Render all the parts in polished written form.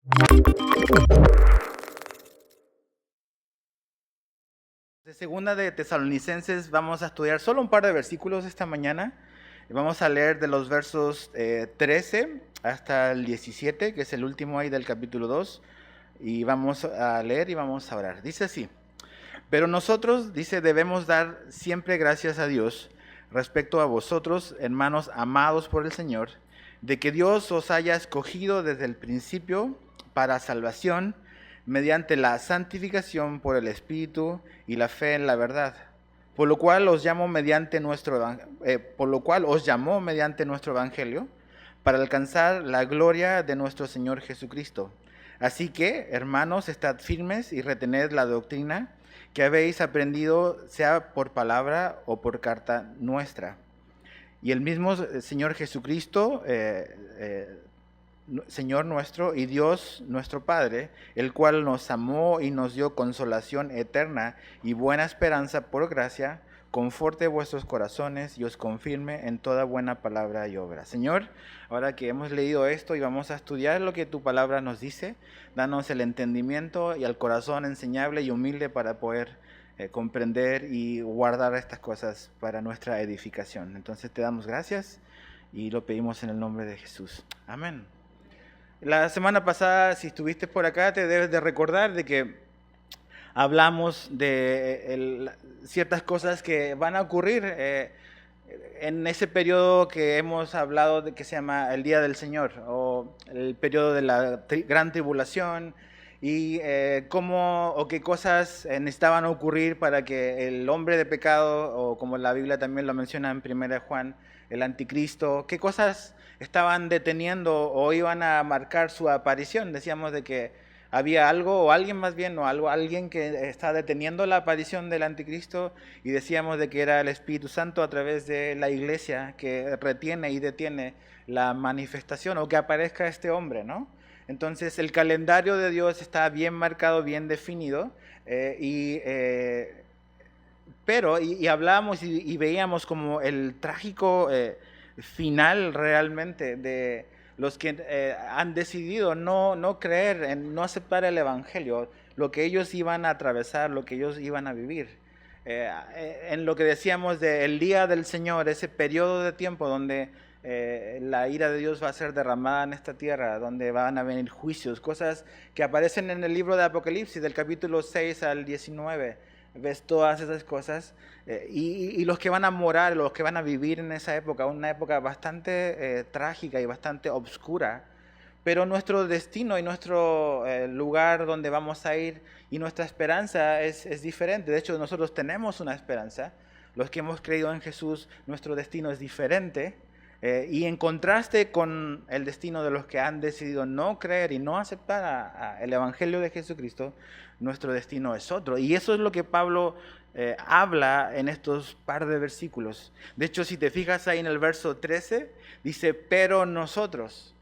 De segunda de Tesalonicenses vamos a estudiar solo un par de versículos esta mañana. Vamos a leer de los versos 13 hasta el 17, que es el último ahí del capítulo 2. Y vamos a leer y vamos a orar. Dice así: pero nosotros, dice, debemos dar siempre gracias a Dios respecto a vosotros, hermanos amados por el Señor, de que Dios os haya escogido desde el principio para salvación, mediante la santificación por el Espíritu y la fe en la verdad, por lo cual os llamó mediante nuestro evangelio, para alcanzar la gloria de nuestro Señor Jesucristo. Así que, hermanos, estad firmes y retened la doctrina que habéis aprendido, sea por palabra o por carta nuestra. Y el mismo Señor Jesucristo, Señor nuestro y Dios nuestro Padre, el cual nos amó y nos dio consolación eterna y buena esperanza por gracia, conforte vuestros corazones y os confirme en toda buena palabra y obra. Señor, ahora que hemos leído esto y vamos a estudiar lo que tu palabra nos dice, danos el entendimiento y el corazón enseñable y humilde para poder comprender y guardar estas cosas para nuestra edificación. Entonces te damos gracias y lo pedimos en el nombre de Jesús. Amén. La semana pasada, si estuviste por acá, te debes de recordar de que hablamos de ciertas cosas que van a ocurrir en ese periodo que hemos hablado de que se llama el Día del Señor, o el periodo de la gran tribulación, y cómo o qué cosas necesitaban ocurrir para que el hombre de pecado, o como la Biblia también lo menciona en 1 Juan, el anticristo, qué cosas estaban deteniendo o iban a marcar su aparición. Decíamos de que había algo, o alguien más bien, alguien que está deteniendo la aparición del anticristo, y decíamos de que era el Espíritu Santo a través de la iglesia que retiene y detiene la manifestación o que aparezca este hombre, ¿no? Entonces el calendario de Dios está bien marcado, bien definido, pero hablábamos y veíamos como el trágico final realmente de los que han decidido no creer, no aceptar el Evangelio, lo que ellos iban a atravesar, lo que ellos iban a vivir. En lo que decíamos del día del Señor, ese periodo de tiempo donde la ira de Dios va a ser derramada en esta tierra, donde van a venir juicios, cosas que aparecen en el libro de Apocalipsis, del capítulo 6 al 19. Ves todas esas cosas y los que van a morar, los que van a vivir en esa época, una época bastante trágica y bastante oscura, pero nuestro destino y nuestro lugar donde vamos a ir y nuestra esperanza es diferente. De hecho, nosotros tenemos una esperanza. Los que hemos creído en Jesús, nuestro destino es diferente. Y en contraste con el destino de los que han decidido no creer y no aceptar el Evangelio de Jesucristo, nuestro destino es otro. Y eso es lo que Pablo habla en estos par de versículos. De hecho, si te fijas ahí en el verso 13, dice, pero nosotros.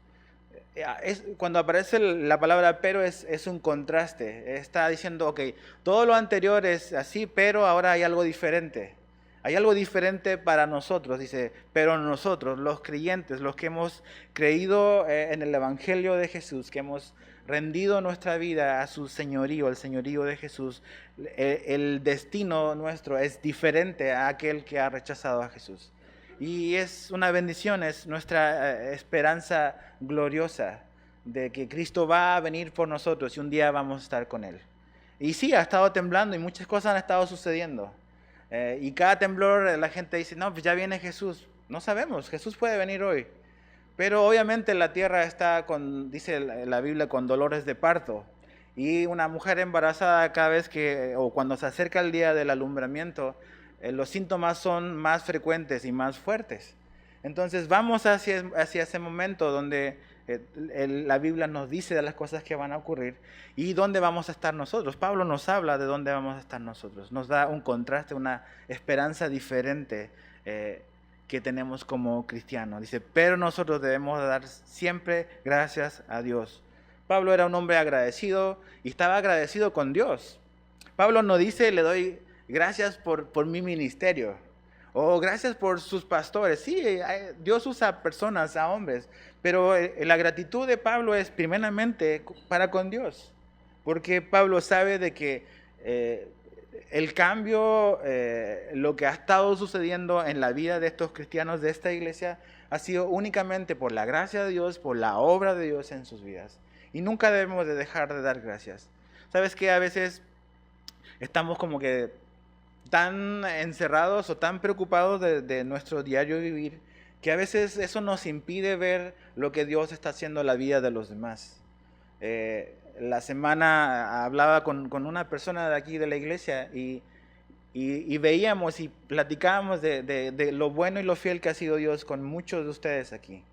Cuando aparece la palabra pero es un contraste. Está diciendo, ok, todo lo anterior es así, pero ahora hay algo diferente. Hay algo diferente para nosotros, dice, pero nosotros, los creyentes, los que hemos creído en el Evangelio de Jesús, que hemos rendido nuestra vida a su señorío, el señorío de Jesús, el destino nuestro es diferente a aquel que ha rechazado a Jesús. Y es una bendición, es nuestra esperanza gloriosa de que Cristo va a venir por nosotros y un día vamos a estar con Él. Y sí, ha estado temblando y muchas cosas han estado sucediendo. Y cada temblor la gente dice, no, pues ya viene Jesús. No sabemos, Jesús puede venir hoy. Pero obviamente la tierra está dice la Biblia, con dolores de parto. Y una mujer embarazada cada vez o cuando se acerca el día del alumbramiento, los síntomas son más frecuentes y más fuertes. Entonces vamos hacia ese momento donde la Biblia nos dice de las cosas que van a ocurrir y dónde vamos a estar nosotros. Pablo nos habla de dónde vamos a estar nosotros. Nos da un contraste, una esperanza diferente que tenemos como cristianos. Dice, pero nosotros debemos dar siempre gracias a Dios. Pablo era un hombre agradecido y estaba agradecido con Dios. Pablo no dice, le doy gracias por mi ministerio, O gracias por sus pastores. Sí, Dios usa personas, a hombres, pero la gratitud de Pablo es primeramente para con Dios, porque Pablo sabe de que eh, el cambio, lo que ha estado sucediendo en la vida de estos cristianos de esta iglesia, ha sido únicamente por la gracia de Dios, por la obra de Dios en sus vidas. Y nunca debemos de dejar de dar gracias. ¿Sabes qué? A veces estamos como que tan encerrados o tan preocupados de nuestro diario vivir, que a veces eso nos impide ver lo que Dios está haciendo en la vida de los demás. La semana hablaba con una persona de aquí de la iglesia y veíamos y platicábamos de lo bueno y lo fiel que ha sido Dios con muchos de ustedes aquí.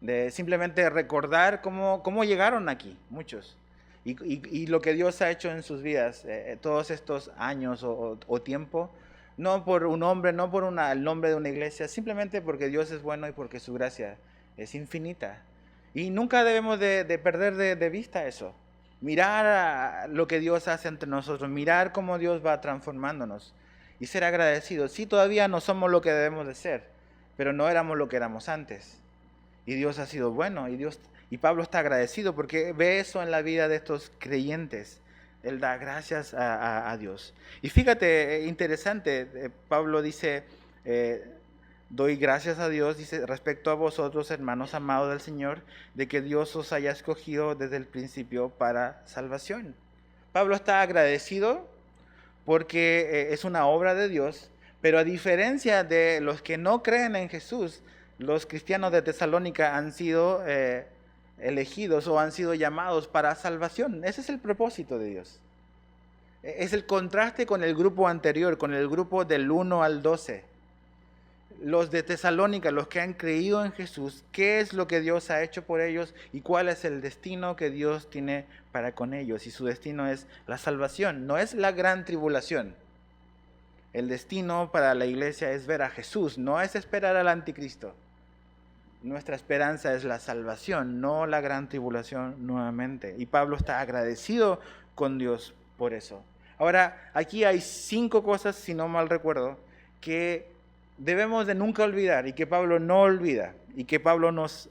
De simplemente recordar cómo llegaron aquí, muchos. Y lo que Dios ha hecho en sus vidas, todos estos años o tiempo, no por un hombre, no por el nombre de una iglesia, simplemente porque Dios es bueno y porque su gracia es infinita. Y nunca debemos de perder de vista eso. Mirar a lo que Dios hace entre nosotros, mirar cómo Dios va transformándonos y ser agradecidos. Sí, todavía no somos lo que debemos de ser, pero no éramos lo que éramos antes. Y Dios ha sido bueno y Pablo está agradecido porque ve eso en la vida de estos creyentes. Él da gracias a Dios. Y fíjate, interesante, Pablo dice, doy gracias a Dios, dice, respecto a vosotros, hermanos amados del Señor, de que Dios os haya escogido desde el principio para salvación. Pablo está agradecido porque es una obra de Dios, pero a diferencia de los que no creen en Jesús, los cristianos de Tesalónica han sido elegidos o han sido llamados para salvación. Ese es el propósito de Dios. Es el contraste con el grupo anterior, con el grupo del 1 al 12. Los de Tesalónica, los que han creído en Jesús, ¿qué es lo que Dios ha hecho por ellos y cuál es el destino que Dios tiene para con ellos? Y su destino es la salvación, no es la gran tribulación. El destino para la iglesia es ver a Jesús, no es esperar al anticristo. Nuestra esperanza es la salvación, no la gran tribulación nuevamente. Y Pablo está agradecido con Dios por eso. Ahora, aquí hay 5 cosas, si no mal recuerdo, que debemos de nunca olvidar y que Pablo no olvida y que Pablo nos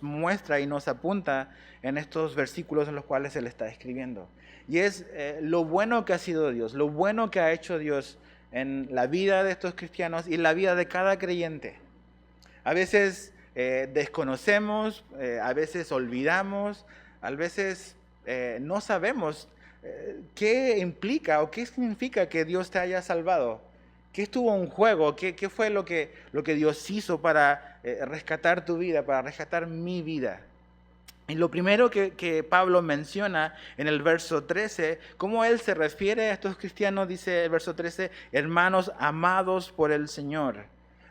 muestra y nos apunta en estos versículos en los cuales él está escribiendo. Y es lo bueno que ha sido Dios, lo bueno que ha hecho Dios en la vida de estos cristianos y en la vida de cada creyente. A veces desconocemos, a veces olvidamos, a veces no sabemos qué implica o qué significa que Dios te haya salvado. ¿Qué estuvo en juego? ¿Qué fue lo que Dios hizo para rescatar tu vida, para rescatar mi vida? Y lo primero que Pablo menciona en el verso 13, cómo él se refiere a estos cristianos, dice el verso 13, hermanos amados por el Señor.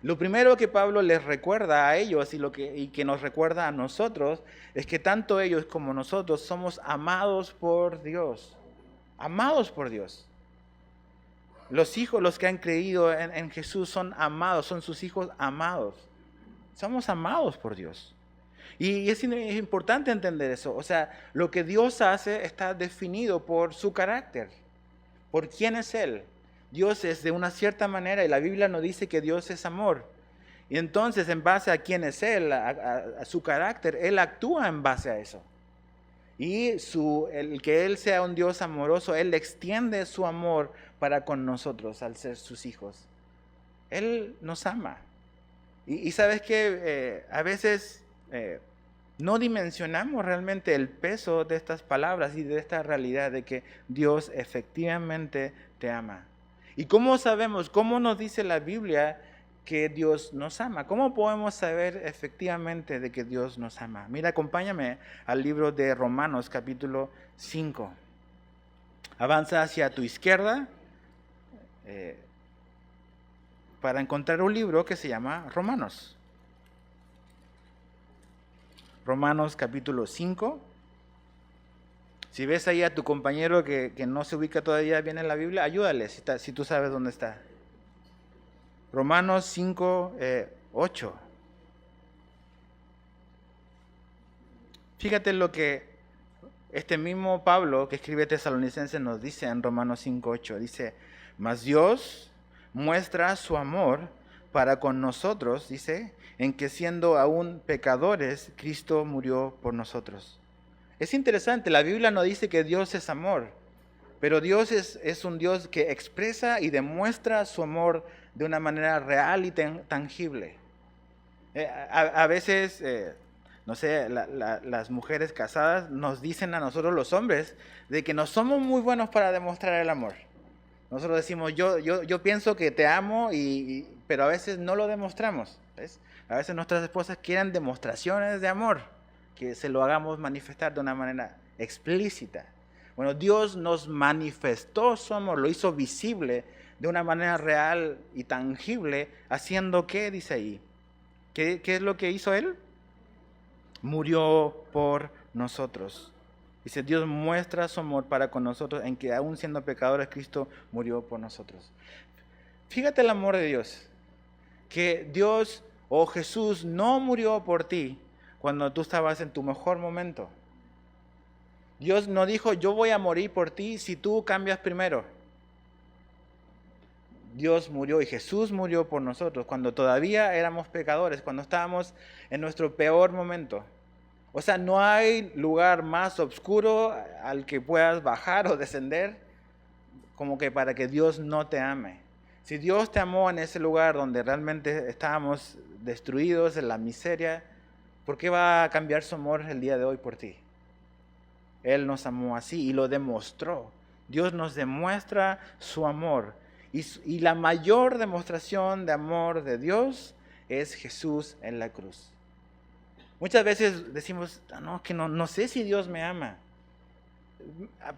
Lo primero que Pablo les recuerda a ellos y que nos recuerda a nosotros es que tanto ellos como nosotros somos amados por Dios. Amados por Dios. Los hijos, los que han creído en Jesús son amados, son sus hijos amados. Somos amados por Dios. Y es importante entender eso. O sea, lo que Dios hace está definido por su carácter, por quién es Él. Dios es de una cierta manera y la Biblia nos dice que Dios es amor. Y entonces, en base a quién es Él, a su carácter, Él actúa en base a eso. Y el que Él sea un Dios amoroso, Él extiende su amor para con nosotros al ser sus hijos. Él nos ama. Y sabes que a veces no dimensionamos realmente el peso de estas palabras y de esta realidad de que Dios efectivamente te ama. ¿Y cómo sabemos, cómo nos dice la Biblia que Dios nos ama? ¿Cómo podemos saber efectivamente de que Dios nos ama? Mira, acompáñame al libro de Romanos capítulo 5. Avanza hacia tu izquierda para encontrar un libro que se llama Romanos. Romanos capítulo 5. Si ves ahí a tu compañero que no se ubica todavía bien en la Biblia, ayúdale si tú sabes dónde está. Romanos 5, 8. Fíjate lo que este mismo Pablo que escribe Tesalonicenses nos dice en Romanos 5, 8. Dice, mas Dios muestra su amor para con nosotros, dice, en que siendo aún pecadores, Cristo murió por nosotros. Es interesante, la Biblia no dice que Dios es amor, pero Dios es un Dios que expresa y demuestra su amor de una manera real y tangible. A veces, no sé, las mujeres casadas nos dicen a nosotros los hombres de que no somos muy buenos para demostrar el amor. Nosotros decimos, yo pienso que te amo, pero a veces no lo demostramos. ¿Ves? A veces nuestras esposas quieren demostraciones de amor, que se lo hagamos manifestar de una manera explícita. Bueno, Dios nos manifestó su amor, lo hizo visible de una manera real y tangible, haciendo ¿qué? Dice ahí. ¿Qué es lo que hizo Él? Murió por nosotros. Dice, Dios muestra su amor para con nosotros en que aún siendo pecadores, Cristo murió por nosotros. Fíjate el amor de Dios, que Dios o Jesús no murió por ti cuando tú estabas en tu mejor momento. Dios no dijo, yo voy a morir por ti si tú cambias primero. Dios murió y Jesús murió por nosotros cuando todavía éramos pecadores, cuando estábamos en nuestro peor momento. O sea, no hay lugar más oscuro al que puedas bajar o descender como que para que Dios no te ame. Si Dios te amó en ese lugar donde realmente estábamos destruidos en la miseria, ¿por qué va a cambiar su amor el día de hoy por ti? Él nos amó así y lo demostró. Dios nos demuestra su amor. Y la mayor demostración de amor de Dios es Jesús en la cruz. Muchas veces decimos, no, que no sé si Dios me ama.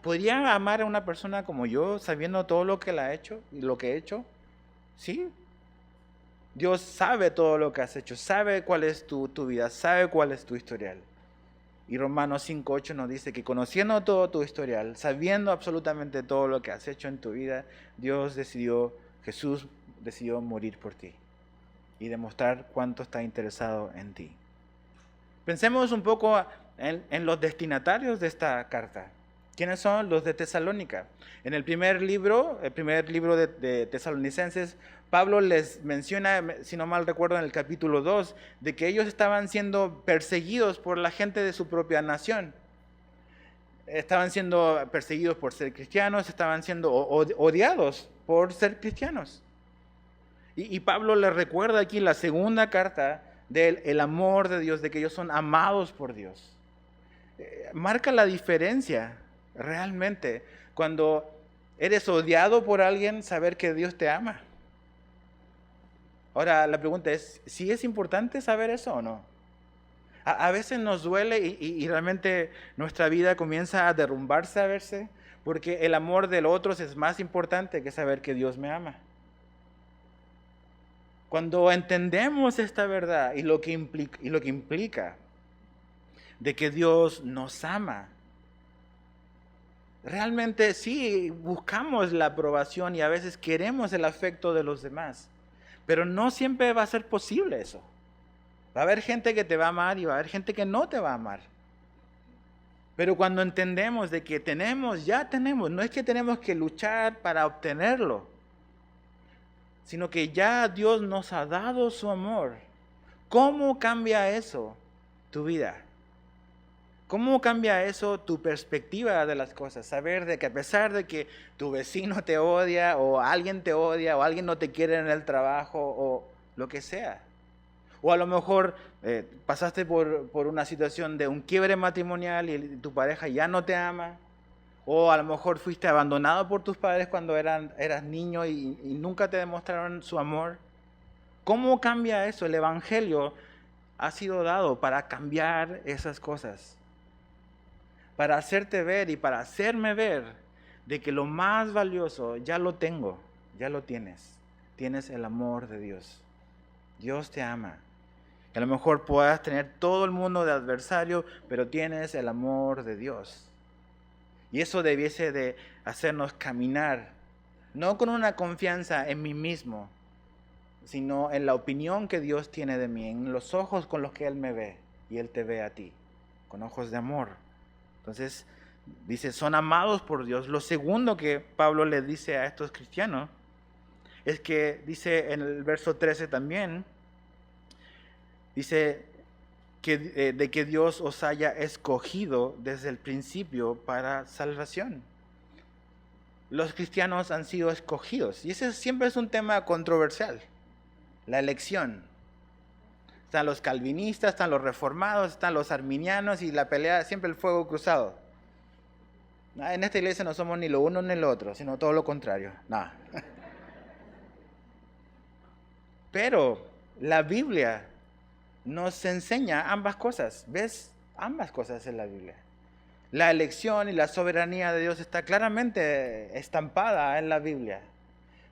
¿Podría amar a una persona como yo sabiendo todo lo que él ha hecho y lo que he hecho? Sí. Dios sabe todo lo que has hecho, sabe cuál es tu vida, sabe cuál es tu historial. Y Romanos 5:8 nos dice que conociendo todo tu historial, sabiendo absolutamente todo lo que has hecho en tu vida, Jesús decidió morir por ti y demostrar cuánto está interesado en ti. Pensemos un poco en los destinatarios de esta carta. ¿Quiénes son los de Tesalónica? En el primer libro de Tesalonicenses, Pablo les menciona, si no mal recuerdo, en el capítulo 2, de que ellos estaban siendo perseguidos por la gente de su propia nación. Estaban siendo perseguidos por ser cristianos, estaban siendo odiados por ser cristianos. Y Pablo les recuerda aquí la segunda carta del amor de Dios, de que ellos son amados por Dios. Marca la diferencia realmente cuando eres odiado por alguien, saber que Dios te ama. Ahora la pregunta es, ¿sí es importante saber eso o no? A veces nos duele y realmente nuestra vida comienza a derrumbarse a verse porque el amor del otro es más importante que saber que Dios me ama. Cuando entendemos esta verdad y lo que implica de que Dios nos ama, realmente sí buscamos la aprobación y a veces queremos el afecto de los demás, pero no siempre va a ser posible eso. Va a haber gente que te va a amar y va a haber gente que no te va a amar. Pero cuando entendemos de que ya tenemos, no es que tenemos que luchar para obtenerlo, sino que ya Dios nos ha dado su amor. ¿Cómo cambia eso tu vida? ¿Cómo cambia eso tu perspectiva de las cosas? Saber de que a pesar de que tu vecino te odia o alguien no te quiere en el trabajo o lo que sea. O a lo mejor pasaste por una situación de un quiebre matrimonial y tu pareja ya no te ama. O a lo mejor fuiste abandonado por tus padres cuando eras niño y nunca te demostraron su amor. ¿Cómo cambia eso? El Evangelio ha sido dado para cambiar esas cosas. Para hacerte ver y para hacerme ver de que lo más valioso ya lo tengo, ya lo tienes. Tienes el amor de Dios. Dios te ama. A lo mejor puedas tener todo el mundo de adversario, pero tienes el amor de Dios. Y eso debiese de hacernos caminar, no con una confianza en mí mismo, sino en la opinión que Dios tiene de mí, en los ojos con los que Él me ve y Él te ve a ti, con ojos de amor. Entonces, dice, son amados por Dios. Lo segundo que Pablo le dice a estos cristianos es que dice en el verso 13 también, dice de que Dios os haya escogido desde el principio para salvación. Los cristianos han sido escogidos y ese siempre es un tema controversial, la elección. Están los calvinistas, están los reformados, están los arminianos y la pelea, siempre el fuego cruzado. En esta iglesia no somos ni lo uno ni lo otro, sino todo lo contrario. Nada. Pero la Biblia nos enseña ambas cosas. ¿Ves? Ambas cosas en la Biblia. La elección y la soberanía de Dios está claramente estampada en la Biblia.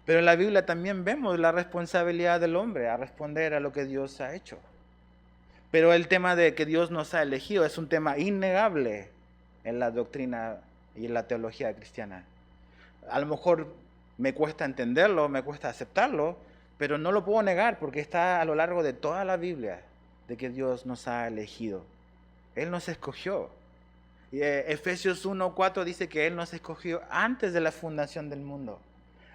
Pero en la Biblia también vemos la responsabilidad del hombre a responder a lo que Dios ha hecho. Pero el tema de que Dios nos ha elegido es un tema innegable en la doctrina y en la teología cristiana. A lo mejor me cuesta entenderlo, me cuesta aceptarlo, pero no lo puedo negar porque está a lo largo de toda la Biblia de que Dios nos ha elegido. Él nos escogió. Efesios 1:4 dice que Él nos escogió antes de la fundación del mundo.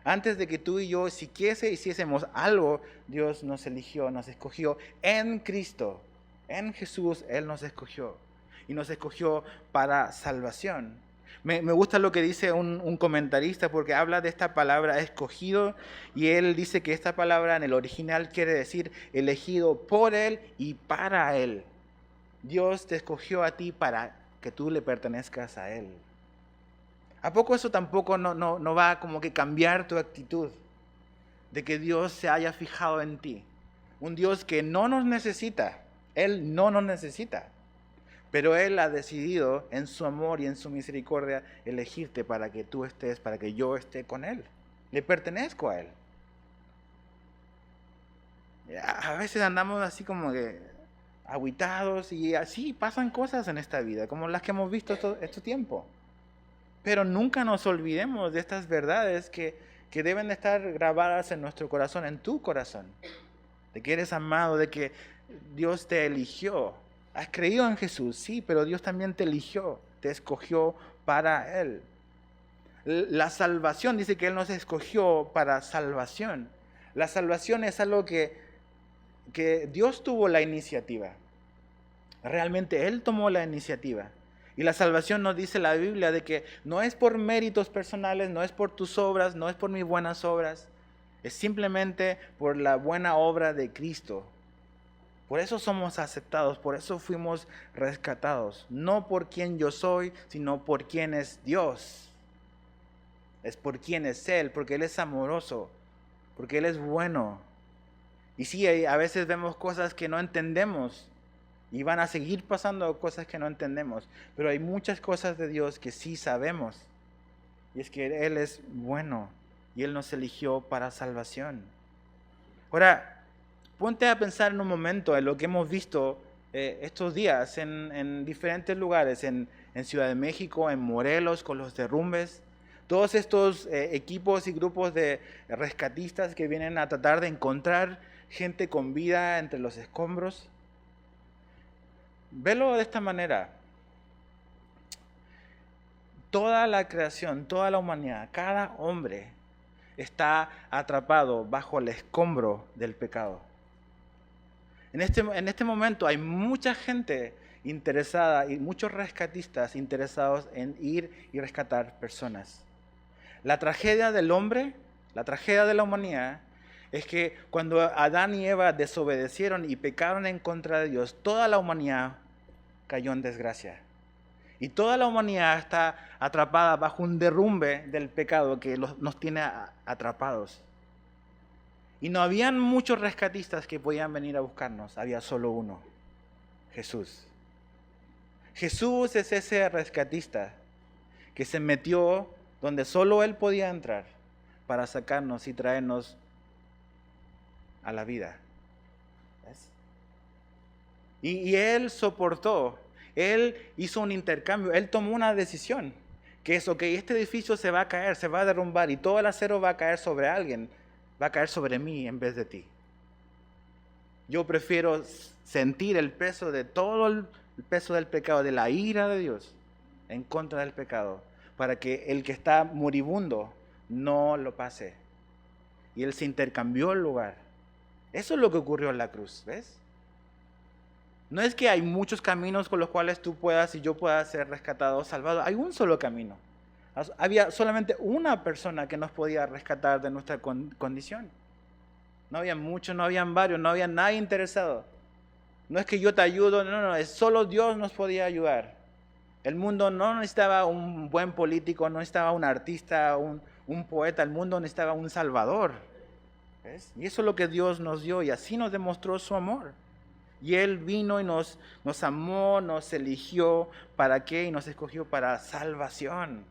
Antes de que tú y yo siquiera hiciésemos algo, Dios nos eligió, nos escogió en Cristo. En Jesús Él nos escogió. Y nos escogió para salvación. Me gusta lo que dice un comentarista porque habla de esta palabra escogido y él dice que esta palabra en el original quiere decir elegido por Él y para Él. Dios te escogió a ti para que tú le pertenezcas a Él. ¿A poco eso tampoco no va como que cambiar tu actitud? De que Dios se haya fijado en ti. Un Dios que no nos necesita. Él no nos necesita. Pero Él ha decidido en su amor y en su misericordia elegirte para que tú estés, para que yo esté con Él. Le pertenezco a Él. A veces andamos así como que agüitados y así pasan cosas en esta vida, como las que hemos visto este tiempo. Pero nunca nos olvidemos de estas verdades que deben de estar grabadas en nuestro corazón, en tu corazón. De que eres amado, de que Dios te eligió. Has creído en Jesús, sí, pero Dios también te eligió, te escogió para Él. La salvación, dice que Él nos escogió para salvación. La salvación es algo que Dios tuvo la iniciativa. Realmente Él tomó la iniciativa. Y la salvación nos dice la Biblia de que no es por méritos personales, no es por tus obras, no es por mis buenas obras. Es simplemente por la buena obra de Cristo. Por eso somos aceptados, por eso fuimos rescatados. No por quien yo soy, sino por quien es Dios. Es por quien es Él, porque Él es amoroso, porque Él es bueno. Y sí, a veces vemos cosas que no entendemos y van a seguir pasando cosas que no entendemos. Pero hay muchas cosas de Dios que sí sabemos. Y es que Él es bueno y Él nos eligió para salvación. Ahora, ponte a pensar en un momento en lo que hemos visto estos días en diferentes lugares, en Ciudad de México, en Morelos, con los derrumbes. Todos estos equipos y grupos de rescatistas que vienen a tratar de encontrar gente con vida entre los escombros. Velo de esta manera. Toda la creación, toda la humanidad, cada hombre está atrapado bajo el escombro del pecado. En este momento hay mucha gente interesada y muchos rescatistas interesados en ir y rescatar personas. La tragedia del hombre, la tragedia de la humanidad, es que cuando Adán y Eva desobedecieron y pecaron en contra de Dios, toda la humanidad cayó en desgracia. Y toda la humanidad está atrapada bajo un derrumbe del pecado que nos tiene atrapados. Y no habían muchos rescatistas que podían venir a buscarnos, había solo uno, Jesús. Jesús es ese rescatista que se metió donde solo Él podía entrar para sacarnos y traernos a la vida. ¿Ves? Y Él soportó, Él hizo un intercambio, Él tomó una decisión, que es, ok, este edificio se va a caer, se va a derrumbar y todo el acero va a caer sobre alguien. Va a caer sobre mí en vez de ti. Yo prefiero sentir el peso de todo el peso del pecado, de la ira de Dios en contra del pecado, para que el que está moribundo no lo pase. y Él se intercambió el lugar. Eso es lo que ocurrió en la cruz, ¿ves? No es que hay muchos caminos con los cuales tú puedas y yo pueda ser rescatado o salvado. Hay un solo camino. Había solamente una persona que nos podía rescatar de nuestra condición. No había muchos, no habían varios, no había nadie interesado. No es que yo te ayudo, no, es solo Dios nos podía ayudar. El mundo no necesitaba un buen político, no necesitaba un artista, un poeta, el mundo necesitaba un salvador. ¿Ves? Y eso es lo que Dios nos dio y así nos demostró su amor. Y Él vino y nos amó, nos eligió, ¿para qué? Y nos escogió para salvación.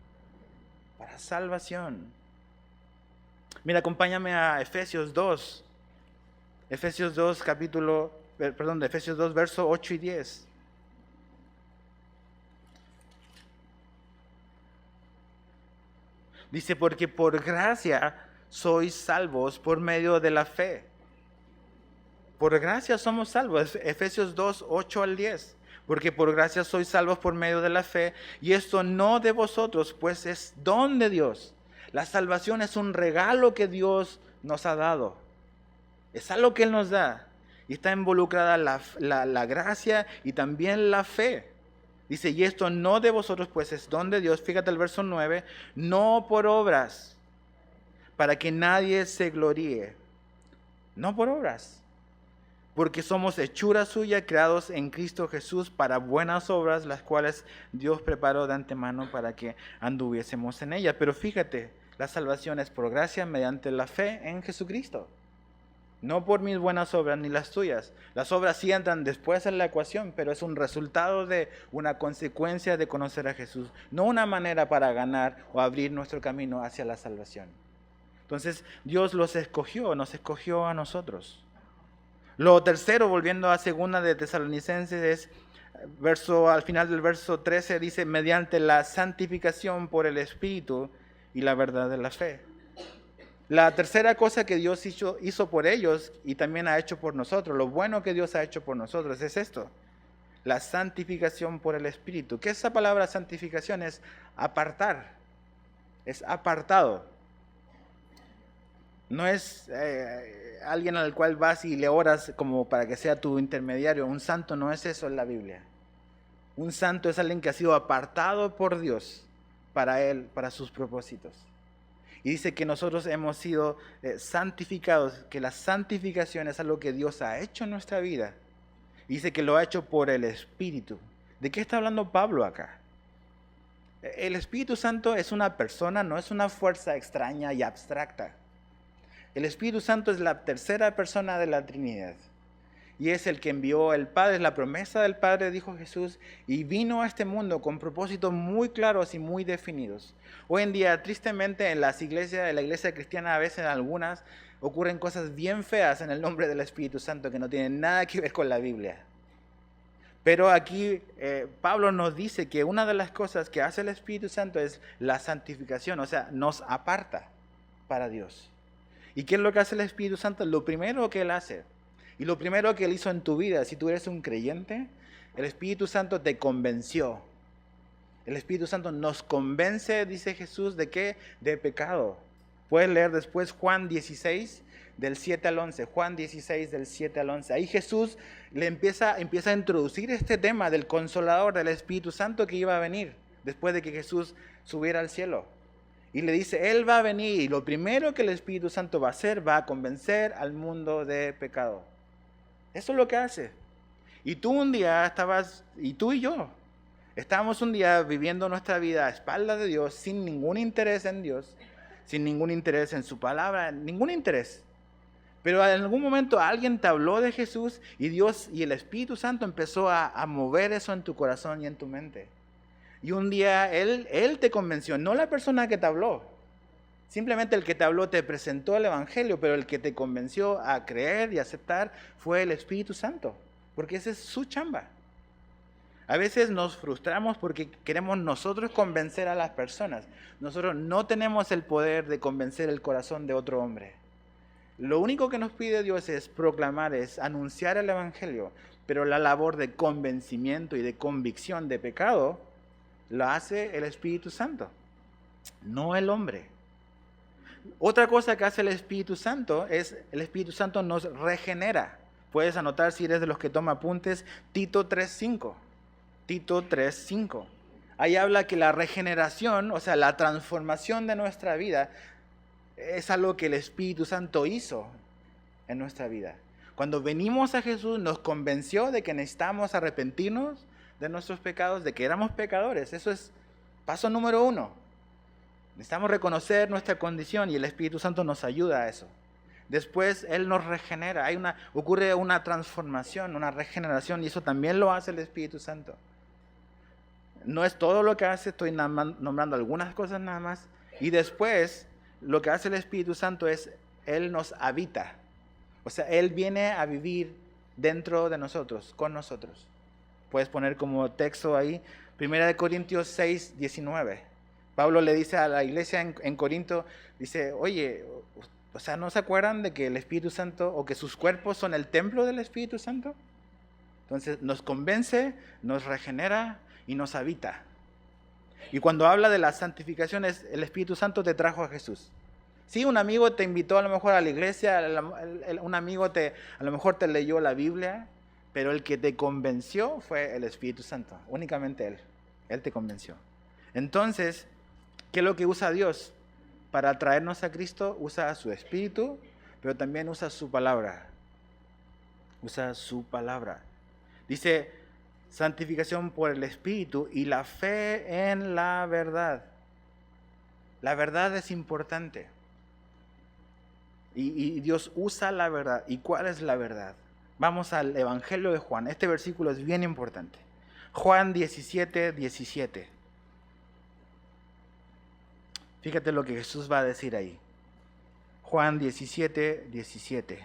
Para salvación. Mira, acompáñame a Efesios 2. Efesios 2, Efesios 2, verso 8 y 10. Dice, porque por gracia sois salvos por medio de la fe. Por gracia somos salvos. Efesios 2, 8 al 10. Porque por gracia sois salvos por medio de la fe. Y esto no de vosotros, pues es don de Dios. La salvación es un regalo que Dios nos ha dado. Es algo que Él nos da. Y está involucrada la gracia y también la fe. Dice, y esto no de vosotros, pues es don de Dios. Fíjate el verso 9. No por obras, para que nadie se gloríe. No por obras. Porque somos hechura suya, creados en Cristo Jesús para buenas obras, las cuales Dios preparó de antemano para que anduviésemos en ellas. Pero fíjate, la salvación es por gracia mediante la fe en Jesucristo. No por mis buenas obras ni las tuyas. Las obras sí entran después en la ecuación, pero es un resultado de una consecuencia de conocer a Jesús. No una manera para ganar o abrir nuestro camino hacia la salvación. Entonces Dios nos escogió a nosotros. Lo tercero, volviendo a segunda de Tesalonicenses, es al final del verso 13 dice, mediante la santificación por el Espíritu y la verdad de la fe. La tercera cosa que Dios hizo por ellos y también ha hecho por nosotros, lo bueno que Dios ha hecho por nosotros es esto, la santificación por el Espíritu. ¿Qué es esa palabra santificación? Es apartar, es apartado. No es alguien al cual vas y le oras como para que sea tu intermediario. Un santo no es eso en la Biblia. Un santo es alguien que ha sido apartado por Dios para Él, para sus propósitos. Y dice que nosotros hemos sido santificados, que la santificación es algo que Dios ha hecho en nuestra vida. Y dice que lo ha hecho por el Espíritu. ¿De qué está hablando Pablo acá? El Espíritu Santo es una persona, no es una fuerza extraña y abstracta. El Espíritu Santo es la tercera persona de la Trinidad. Y es el que envió el Padre, es la promesa del Padre, dijo Jesús, y vino a este mundo con propósitos muy claros y muy definidos. Hoy en día, tristemente, en las iglesias, en la iglesia cristiana, a veces en algunas, ocurren cosas bien feas en el nombre del Espíritu Santo que no tienen nada que ver con la Biblia. Pero aquí Pablo nos dice que una de las cosas que hace el Espíritu Santo es la santificación, o sea, nos aparta para Dios. ¿Y qué es lo que hace el Espíritu Santo? Lo primero que Él hace, y lo primero que Él hizo en tu vida, si tú eres un creyente, el Espíritu Santo te convenció. El Espíritu Santo nos convence, dice Jesús, ¿de qué? De pecado. Puedes leer después Juan 16, del 7 al 11. Juan 16, del 7 al 11. Ahí Jesús le empieza a introducir este tema del Consolador, del Espíritu Santo que iba a venir después de que Jesús subiera al cielo. Y le dice, Él va a venir y lo primero que el Espíritu Santo va a hacer, va a convencer al mundo de pecado. Eso es lo que hace. Y tú un día y tú y yo, estábamos un día viviendo nuestra vida a espaldas de Dios, sin ningún interés en Dios, sin ningún interés en su palabra, ningún interés. Pero en algún momento alguien te habló de Jesús y Dios y el Espíritu Santo empezó a mover eso en tu corazón y en tu mente. Y un día Él te convenció, no la persona que te habló. Simplemente el que te habló te presentó el Evangelio, pero el que te convenció a creer y aceptar fue el Espíritu Santo, porque esa es su chamba. A veces nos frustramos porque queremos nosotros convencer a las personas. Nosotros no tenemos el poder de convencer el corazón de otro hombre. Lo único que nos pide Dios es proclamar, es anunciar el Evangelio, pero la labor de convencimiento y de convicción de pecado lo hace el Espíritu Santo, no el hombre. Otra cosa que hace el Espíritu Santo es, el Espíritu Santo nos regenera. Puedes anotar, si eres de los que toma apuntes, Tito 3:5. Tito 3:5. Ahí habla que la regeneración, o sea, la transformación de nuestra vida, es algo que el Espíritu Santo hizo en nuestra vida. Cuando venimos a Jesús, nos convenció de que necesitamos arrepentirnos de nuestros pecados, de que éramos pecadores. Eso es paso número 1. Necesitamos reconocer nuestra condición y el Espíritu Santo nos ayuda a eso. Después Él nos regenera. Ocurre una transformación, una regeneración, y eso también lo hace el Espíritu Santo. No es todo lo que hace, estoy nombrando algunas cosas nada más. Y después, lo que hace el Espíritu Santo es, Él nos habita. O sea, Él viene a vivir dentro de nosotros, con nosotros. Puedes poner como texto ahí, 1 Corintios 6:19. Pablo le dice a la iglesia en Corinto, dice, oye, o sea, ¿no se acuerdan de que el Espíritu Santo, o que sus cuerpos son el templo del Espíritu Santo? Entonces nos convence, nos regenera y nos habita. Y cuando habla de la santificación, el Espíritu Santo te trajo a Jesús. Sí, un amigo te invitó a lo mejor a la iglesia, un amigo a lo mejor te leyó la Biblia, pero el que te convenció fue el Espíritu Santo, únicamente Él. Él te convenció. Entonces, ¿qué es lo que usa Dios? Para traernos a Cristo, usa su Espíritu, pero también usa su palabra. Usa su palabra. Dice, santificación por el Espíritu y la fe en la verdad. La verdad es importante. Y Dios usa la verdad. ¿Y cuál es la verdad? Vamos al Evangelio de Juan. Este versículo es bien importante. Juan 17:17. Fíjate lo que Jesús va a decir ahí. Juan 17:17.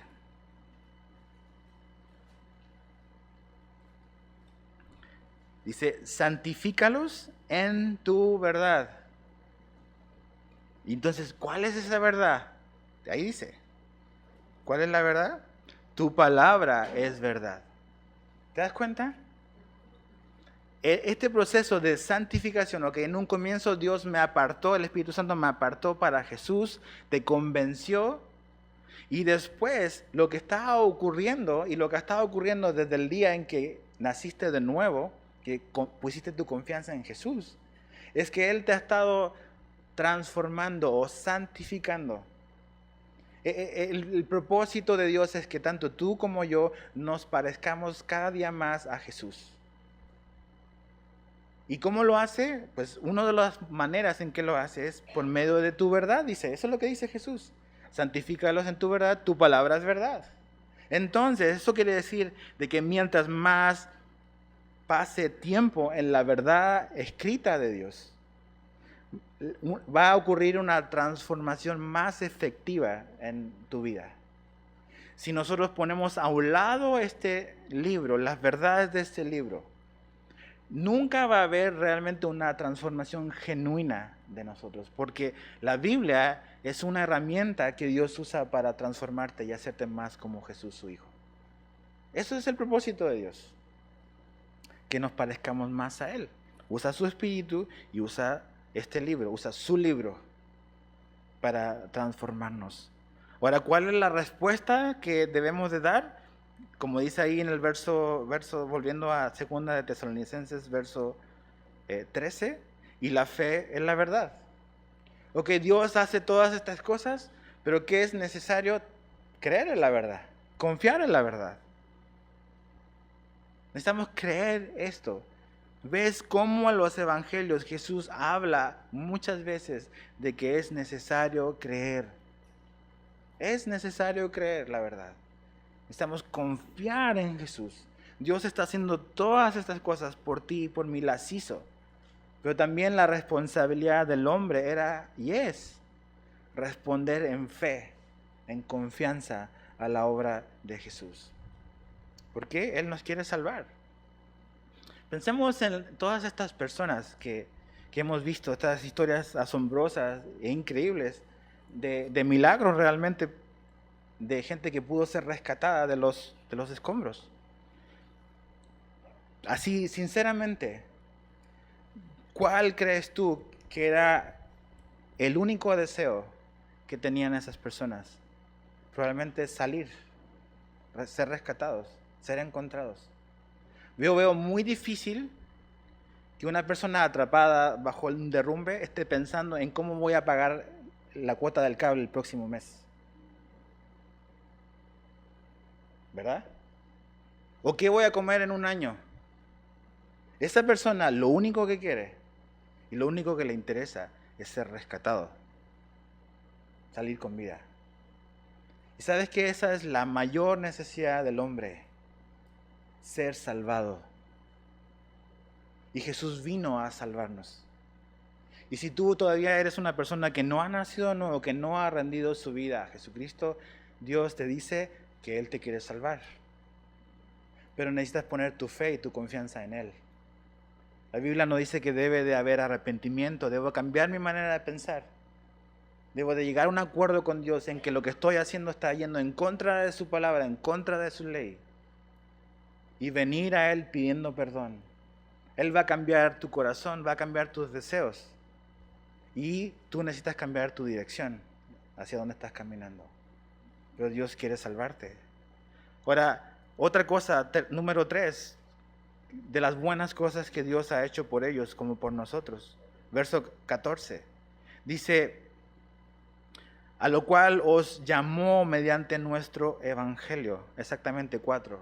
Dice, santifícalos en tu verdad. Y entonces, ¿cuál es esa verdad? Ahí dice, ¿cuál es la verdad? Tu palabra es verdad. ¿Te das cuenta? Este proceso de santificación, lo que en un comienzo Dios me apartó, el Espíritu Santo me apartó para Jesús, te convenció, y después lo que está ocurriendo, y lo que ha estado ocurriendo desde el día en que naciste de nuevo, que pusiste tu confianza en Jesús, es que Él te ha estado transformando o santificando. El propósito de Dios es que tanto tú como yo nos parezcamos cada día más a Jesús. ¿Y cómo lo hace? Pues una de las maneras en que lo hace es por medio de tu verdad, dice. Eso es lo que dice Jesús. Santifícalos en tu verdad, tu palabra es verdad. Entonces, eso quiere decir de que mientras más pase tiempo en la verdad escrita de Dios, va a ocurrir una transformación más efectiva en tu vida. Si nosotros ponemos a un lado este libro, las verdades de este libro, nunca va a haber realmente una transformación genuina de nosotros, porque la Biblia es una herramienta que Dios usa para transformarte y hacerte más como Jesús, su Hijo. Eso es el propósito de Dios, que nos parezcamos más a Él. Usa su Espíritu y usa este libro, usa su libro para transformarnos. Ahora, ¿cuál es la respuesta que debemos de dar? Como dice ahí en el verso volviendo a 2 de Tesalonicenses, verso 13, y la fe es la verdad. Ok, Dios hace todas estas cosas, pero ¿qué es necesario? Creer en la verdad, confiar en la verdad. Necesitamos creer esto. ¿Ves cómo en los evangelios Jesús habla muchas veces de que es necesario creer? Es necesario creer la verdad. Necesitamos confiar en Jesús. Dios está haciendo todas estas cosas por ti y por mí, las hizo. Pero también la responsabilidad del hombre era y es responder en fe, en confianza a la obra de Jesús. Porque Él nos quiere salvar. Pensemos en todas estas personas que hemos visto, estas historias asombrosas e increíbles de milagros realmente, de gente que pudo ser rescatada de los escombros. Así, sinceramente, ¿cuál crees tú que era el único deseo que tenían esas personas? Probablemente salir, ser rescatados, ser encontrados. Yo veo muy difícil que una persona atrapada bajo un derrumbe esté pensando en cómo voy a pagar la cuota del cable el próximo mes. ¿Verdad? ¿O qué voy a comer en un año? Esa persona lo único que quiere y lo único que le interesa es ser rescatado, salir con vida. Y sabes que esa es la mayor necesidad del hombre, ser salvado. Y Jesús vino a salvarnos. Y si tú todavía eres una persona que no ha nacido de nuevo, que no ha rendido su vida a Jesucristo, Dios te dice que Él te quiere salvar. Pero necesitas poner tu fe y tu confianza en Él. La Biblia nos dice que debe de haber arrepentimiento, debo cambiar mi manera de pensar. Debo de llegar a un acuerdo con Dios en que lo que estoy haciendo está yendo en contra de su palabra, en contra de su ley. Y venir a Él pidiendo perdón. Él va a cambiar tu corazón, va a cambiar tus deseos. Y tú necesitas cambiar tu dirección hacia dónde estás caminando. Pero Dios quiere salvarte. Ahora, otra cosa, número 3, de las buenas cosas que Dios ha hecho por ellos como por nosotros. Verso 14. Dice, a lo cual os llamó mediante nuestro evangelio. Exactamente 4.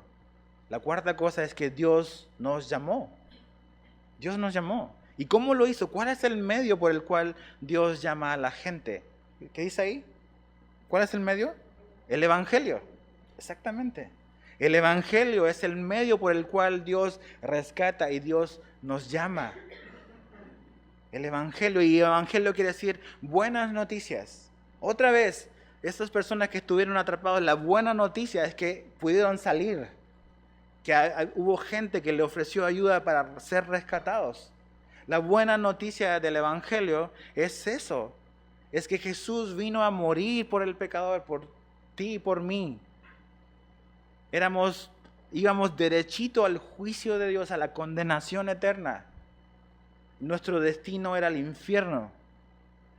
La cuarta cosa es que Dios nos llamó. Dios nos llamó. ¿Y cómo lo hizo? ¿Cuál es el medio por el cual Dios llama a la gente? ¿Qué dice ahí? ¿Cuál es el medio? El evangelio. Exactamente. El evangelio es el medio por el cual Dios rescata y Dios nos llama. El evangelio, y evangelio quiere decir buenas noticias. Otra vez, estas personas que estuvieron atrapadas, la buena noticia es que pudieron salir. Que hubo gente que le ofreció ayuda para ser rescatados. La buena noticia del evangelio es eso. Es que Jesús vino a morir por el pecador, por ti y por mí. Íbamos derechito al juicio de Dios, a la condenación eterna. Nuestro destino era el infierno.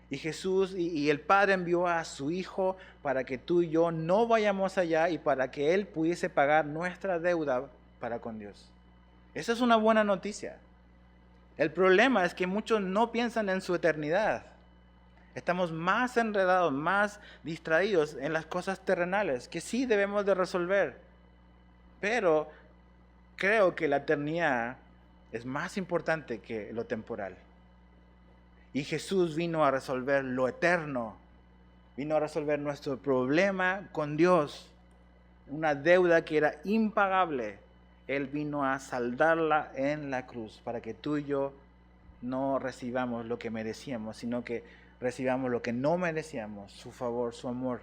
Y Jesús y el Padre envió a su Hijo para que tú y yo no vayamos allá y para que Él pudiese pagar nuestra deuda para con Dios. Esa es una buena noticia. El problema es que muchos no piensan en su eternidad. Estamos más enredados, más distraídos en las cosas terrenales, que sí debemos de resolver. Pero creo que la eternidad es más importante que lo temporal. Y Jesús vino a resolver lo eterno. Vino a resolver nuestro problema con Dios. Una deuda que era impagable. Él vino a saldarla en la cruz para que tú y yo no recibamos lo que merecíamos, sino que recibamos lo que no merecíamos, su favor, su amor.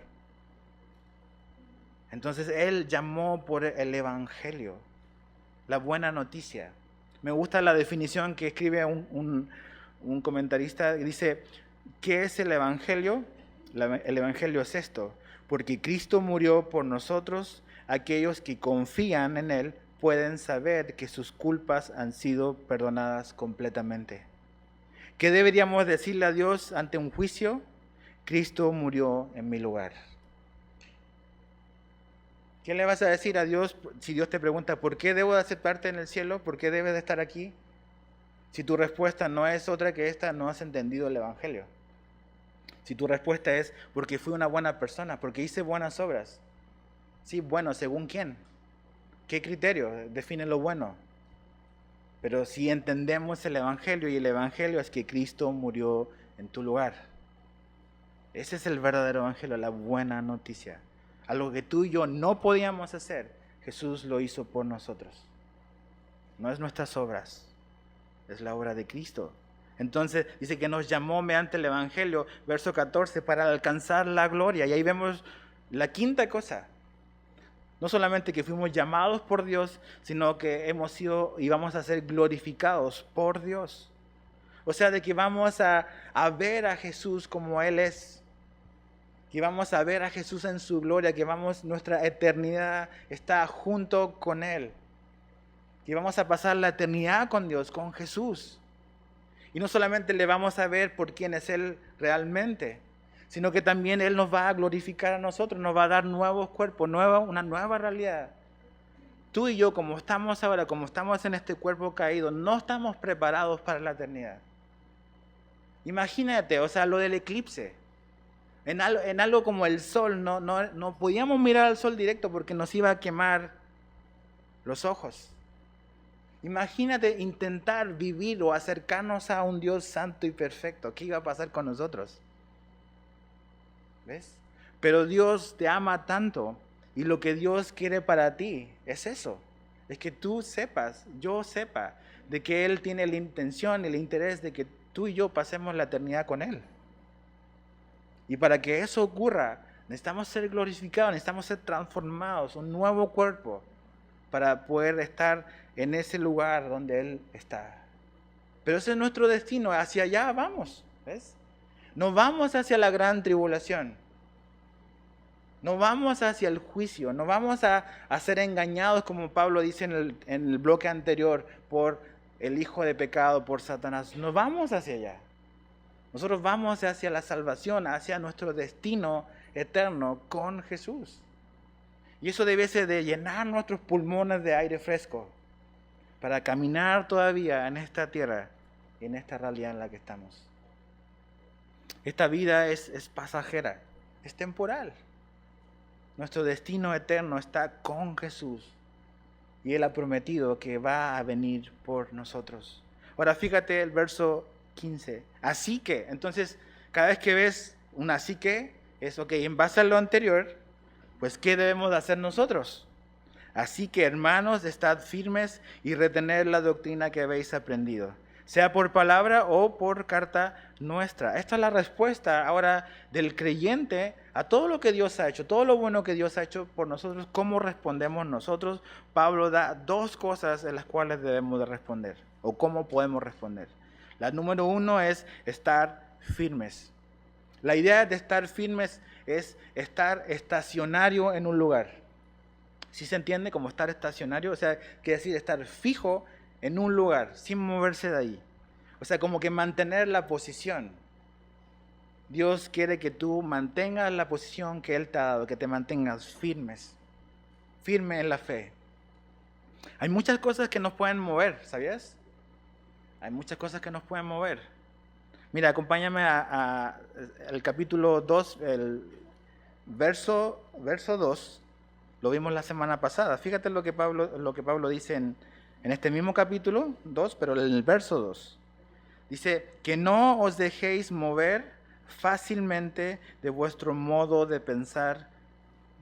Entonces Él llamó por el evangelio, la buena noticia. Me gusta la definición que escribe un comentarista, dice, ¿qué es el evangelio? El evangelio es esto, porque Cristo murió por nosotros, aquellos que confían en Él pueden saber que sus culpas han sido perdonadas completamente. ¿Qué deberíamos decirle a Dios ante un juicio? Cristo murió en mi lugar. ¿Qué le vas a decir a Dios si Dios te pregunta, ¿por qué debo de aceptarte en el cielo? ¿Por qué debes de estar aquí? Si tu respuesta no es otra que esta, no has entendido el evangelio. Si tu respuesta es, porque fui una buena persona, porque hice buenas obras. Sí, bueno, ¿según quién? ¿Qué criterio define lo bueno? Pero si entendemos el evangelio, y el evangelio es que Cristo murió en tu lugar. Ese es el verdadero evangelio, la buena noticia. Algo que tú y yo no podíamos hacer, Jesús lo hizo por nosotros. No es nuestras obras, es la obra de Cristo. Entonces dice que nos llamó mediante el evangelio, verso 14, para alcanzar la gloria. Y ahí vemos la quinta cosa. No solamente que fuimos llamados por Dios, sino que hemos sido y vamos a ser glorificados por Dios. O sea, de que vamos a ver a Jesús como Él es. Que vamos a ver a Jesús en su gloria, que nuestra eternidad está junto con Él. Que vamos a pasar la eternidad con Dios, con Jesús. Y no solamente le vamos a ver por quién es Él realmente, sino que también Él nos va a glorificar a nosotros, nos va a dar nuevos cuerpos, una nueva realidad. Tú y yo, como estamos ahora, como estamos en este cuerpo caído, no estamos preparados para la eternidad. Imagínate, o sea, lo del eclipse. En algo como el sol, no podíamos mirar al sol directo porque nos iba a quemar los ojos. Imagínate intentar vivir o acercarnos a un Dios santo y perfecto. ¿Qué iba a pasar con nosotros? ¿Ves? Pero Dios te ama tanto y lo que Dios quiere para ti es eso. Es que tú sepas, yo sepa, de que Él tiene la intención y el interés de que tú y yo pasemos la eternidad con Él. Y para que eso ocurra, necesitamos ser glorificados, necesitamos ser transformados, un nuevo cuerpo, para poder estar en ese lugar donde Él está. Pero ese es nuestro destino, hacia allá vamos, ¿ves? No vamos hacia la gran tribulación, no vamos hacia el juicio, no vamos a ser engañados, como Pablo dice en el bloque anterior, por el hijo de pecado, por Satanás. No vamos hacia allá. Nosotros vamos hacia la salvación, hacia nuestro destino eterno con Jesús. Y eso debe ser de llenar nuestros pulmones de aire fresco para caminar todavía en esta tierra, en esta realidad en la que estamos. Esta vida es pasajera, es temporal. Nuestro destino eterno está con Jesús y Él ha prometido que va a venir por nosotros. Ahora fíjate el verso 15. Así que, entonces, cada vez que ves un así que, es ok, en base a lo anterior, pues ¿qué debemos de hacer nosotros? Así que, hermanos, estad firmes y retened la doctrina que habéis aprendido, sea por palabra o por carta nuestra. Esta es la respuesta ahora del creyente a todo lo que Dios ha hecho, todo lo bueno que Dios ha hecho por nosotros. ¿Cómo respondemos nosotros? Pablo da dos cosas en las cuales debemos de responder, o cómo podemos responder. La número uno es estar firmes. La idea de estar firmes es estar estacionario en un lugar. ¿Sí se entiende como estar estacionario? O sea, quiere decir estar fijo en un lugar, sin moverse de ahí. O sea, como que mantener la posición. Dios quiere que tú mantengas la posición que Él te ha dado, que te mantengas firmes, firme en la fe. Hay muchas cosas que nos pueden mover, ¿sabías? Hay muchas cosas que nos pueden mover. Mira, acompáñame al capítulo 2, el verso 2. Lo vimos la semana pasada. Fíjate lo que Pablo dice en este mismo capítulo 2, pero en el verso 2. Dice, que no os dejéis mover fácilmente de vuestro modo de pensar.